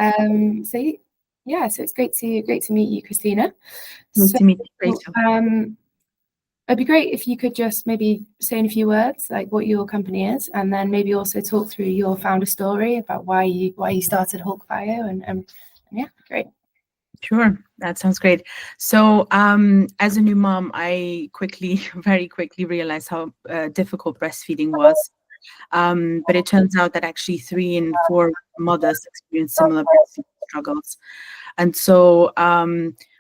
So yeah, so it's great to meet you, Christina. Nice to meet you, Rachel. It'd be great if you could just maybe say in a few words like what your company is, and then maybe also talk through your founder story about why you started HulkBio, and yeah, great. Sure, that sounds great. So as a new mom, I very quickly realized how difficult breastfeeding was. But it turns out that actually 3 in 4 mothers experience similar breastfeeding struggles. And so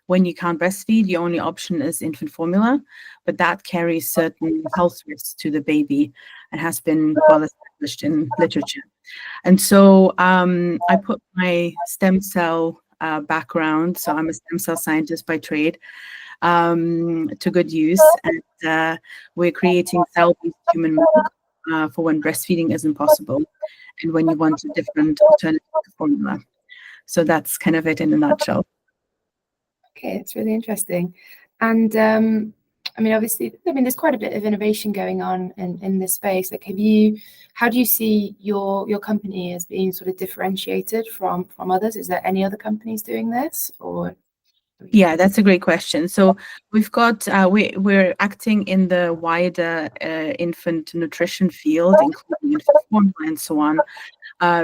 when you can't breastfeed, the only option is infant formula, but that carries certain health risks to the baby and has been well established in literature. And so I put my stem cell background, so I'm a stem cell scientist by trade, to good use. And we're creating cell-based human milk for when breastfeeding isn't possible and when you want a different alternative to formula. So that's kind of it in a nutshell. Okay, it's really interesting. And I mean, obviously, there's quite a bit of innovation going on in this space. Like, how do you see your company as being sort of differentiated from others? Is there any other companies doing this, or? Yeah, that's a great question. So we've got we're acting in the wider infant nutrition field, including infant formula and so on.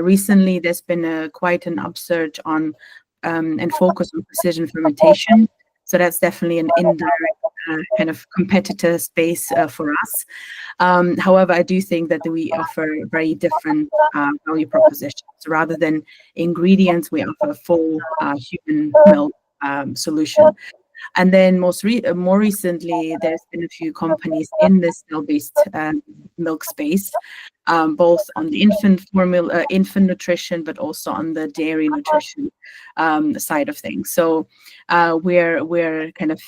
Recently, there's been quite an upsurge on and focus on precision fermentation. So that's definitely an indirect kind of competitor space for us. However, I do think that we offer very different value propositions. So rather than ingredients, we offer a full human milk solution. And then more recently, there's been a few companies in this cell-based milk space, both on the infant formula, infant nutrition, but also on the dairy nutrition side of things. So we're kind of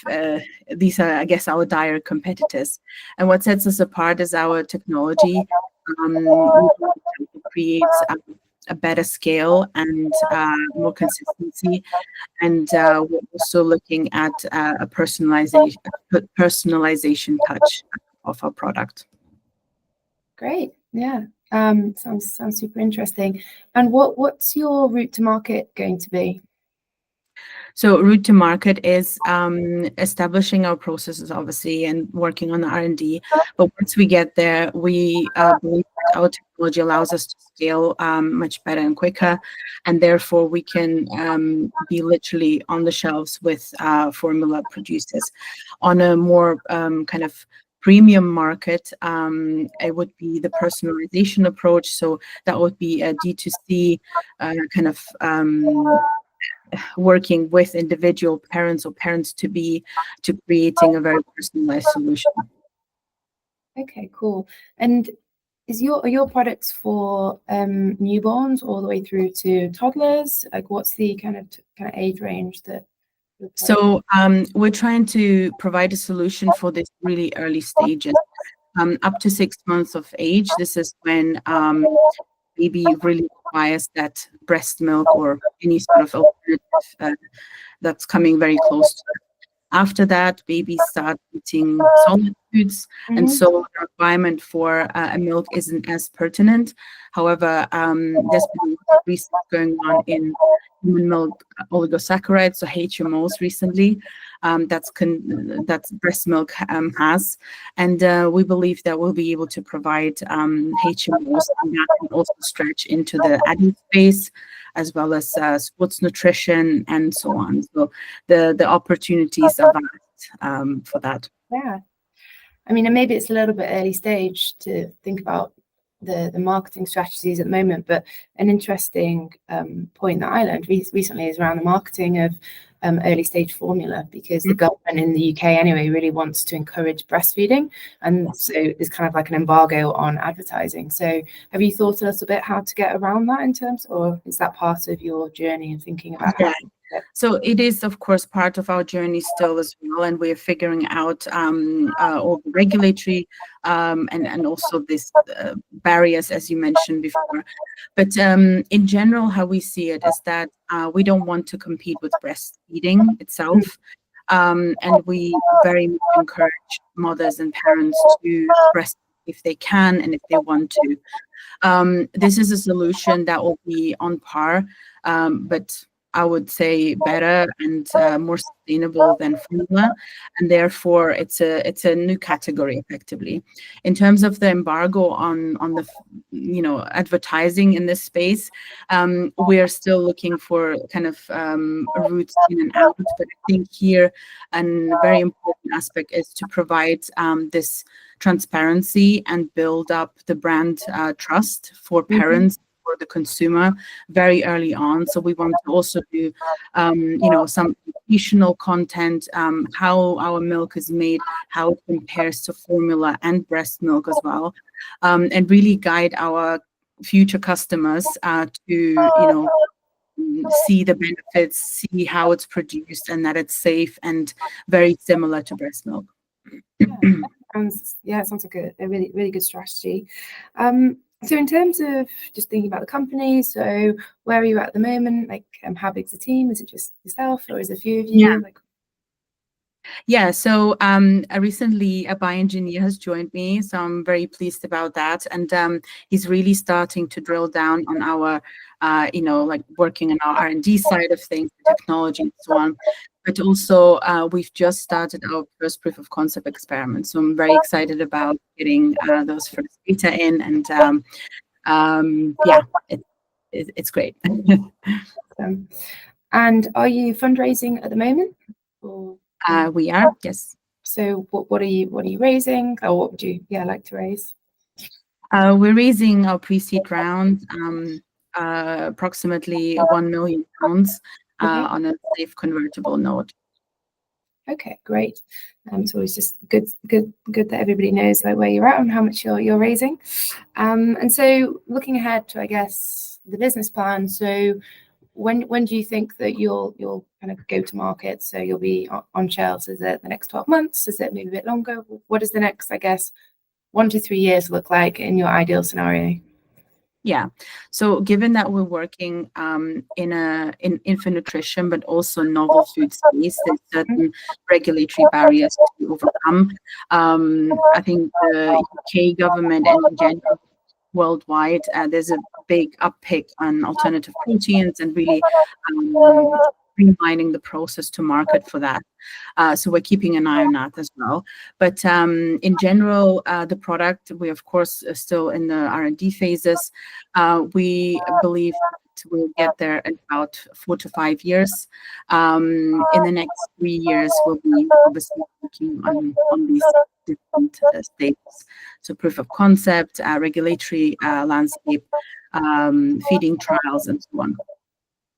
these are, I guess, our dire competitors. And what sets us apart is our technology. Creates a better scale and more consistency. And we're also looking at a personalization touch of our product. Great, yeah. Sounds super interesting. And what's your route to market going to be? So route to market is establishing our processes, obviously, and working on the R&D. But once we get there, we believe that our technology allows us to scale much better and quicker, and therefore we can be literally on the shelves with formula producers. On a more kind of premium market, it would be the personalization approach. So that would be a D2C kind of working with individual parents or parents-to-be to creating a very personalized solution. Okay, cool. And are your products for newborns all the way through to toddlers? Like, what's the kind of age range that? So we're trying to provide a solution for this really early stages, up to 6 months of age. This is when baby really requires that breast milk or any sort of alternative that's coming very close to it. After that, babies start eating solid foods, and so the requirement for a milk isn't as pertinent. However, there's been research going on in human milk oligosaccharides, so HMOs, recently. That's breast milk has, and we believe that we'll be able to provide HMOs, and that can also stretch into the adult space, as well as sports nutrition and so on. So the opportunities are vast for that. Yeah, I mean, and maybe it's a little bit early stage to think about the marketing strategies at the moment, but an interesting point that I learned recently is around the marketing of early stage formula, because the government in the UK anyway really wants to encourage breastfeeding, and so there's kind of like an embargo on advertising. So have you thought a little bit how to get around that in terms, or is that part of your journey and thinking about how? So it is, of course, part of our journey still as well, and we're figuring out all the regulatory and also these barriers, as you mentioned before. But in general, how we see it is that we don't want to compete with breastfeeding itself, and we very much encourage mothers and parents to breastfeed if they can and if they want to. This is a solution that will be on par, but I would say better and more sustainable than formula, and therefore it's a new category effectively. In terms of the embargo on the advertising in this space, we are still looking for kind of routes in and out. But I think here a very important aspect is to provide this transparency and build up the brand trust for parents, for the consumer very early on. So we want to also do, some educational content, how our milk is made, how it compares to formula and breast milk as well, and really guide our future customers to, see the benefits, see how it's produced, and that it's safe and very similar to breast milk. It sounds like a really, really good strategy. So in terms of just thinking about the company, so where are you at the moment? Like, how big's the team? Is it just yourself or is it a few of you? So recently a bioengineer has joined me, so I'm very pleased about that. And he's really starting to drill down on our, working on our R&D side of things, technology and so on. But also we've just started our first proof of concept experiment. So I'm very excited about getting those first data in, and it's great. And are you fundraising at the moment? Or? We are, yes. So what are you raising, or what would you like to raise? We're raising our pre-seed round, approximately £1 million on a safe convertible note. Okay, great. So it's just good that everybody knows where you're at and how much you're raising. And so looking ahead to, I guess, the business plan. So when do you think that you'll kind of go to market? So you'll be on shelves? Is it the next 12 months? Is it maybe a bit longer? What does the next, I guess, 1 to 3 years look like in your ideal scenario? Yeah. So given that we're working in infant nutrition, but also novel food space, there's certain regulatory barriers to overcome. I think the UK government and in general worldwide, there's a big uptick on alternative proteins and really streamlining the process to market for that. So we're keeping an eye on that as well. But in general, the product, we of course are still in the R&D phases. We believe that we'll get there in about 4 to 5 years. In the next 3 years, we'll be obviously working on these different stages. So proof of concept, regulatory landscape, feeding trials, and so on.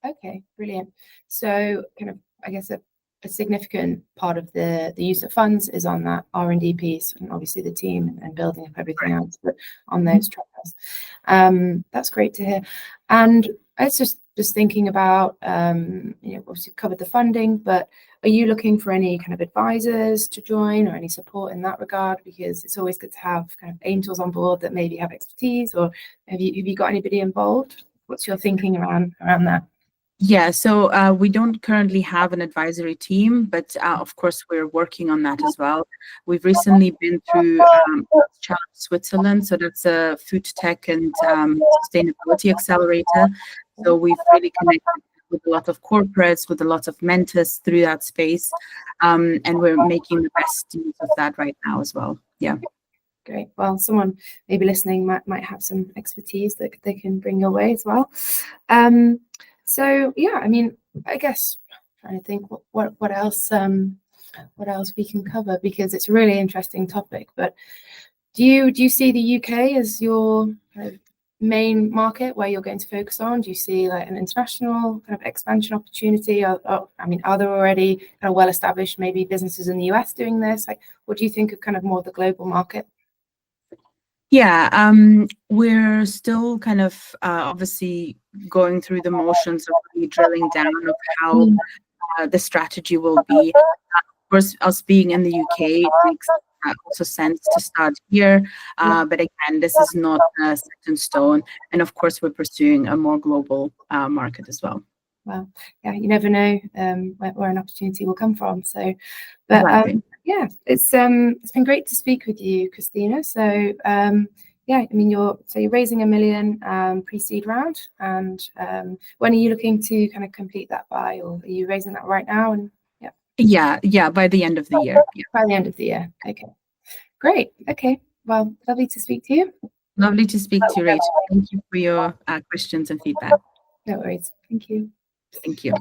Okay, brilliant. So kind of, I guess, a significant part of the use of funds is on that R&D piece, and obviously the team and building up everything else, but on those trials. That's great to hear. And I was just thinking about, obviously covered the funding, but are you looking for any kind of advisors to join or any support in that regard? Because it's always good to have kind of angels on board that maybe have expertise, or have you got anybody involved? What's your thinking around that? Yeah, so we don't currently have an advisory team, but of course we're working on that as well. We've recently been through Challenge Switzerland, so that's a food tech and sustainability accelerator. So we've really connected with a lot of corporates, with a lot of mentors through that space, and we're making the best use of that right now as well. Yeah. Great. Well, someone maybe listening might have some expertise that they can bring your way as well. So yeah, I mean, I guess trying to think what else we can cover, because it's a really interesting topic. But do you see the UK as your kind of main market where you're going to focus on? Do you see like an international kind of expansion opportunity? Are there already kind of well-established maybe businesses in the US doing this? Like, what do you think of kind of more the global market? Yeah, we're still kind of obviously going through the motions of really drilling down of how the strategy will be. Of course, us being in the UK, it makes also sense to start here. But again, this is not set in stone. And of course, we're pursuing a more global market as well. Well, yeah, you never know where an opportunity will come from. So, but Yeah, it's been great to speak with you, Christina. So yeah, I mean, you're raising $1 million pre-seed round, and when are you looking to kind of complete that by, or are you raising that right now? And yeah, by the end of the year. Yeah. By the end of the year. Okay, great. Okay, well, lovely to speak to you. Lovely to speak to you, Rachel. Thank you for your questions and feedback. No worries. Thank you. Thank you.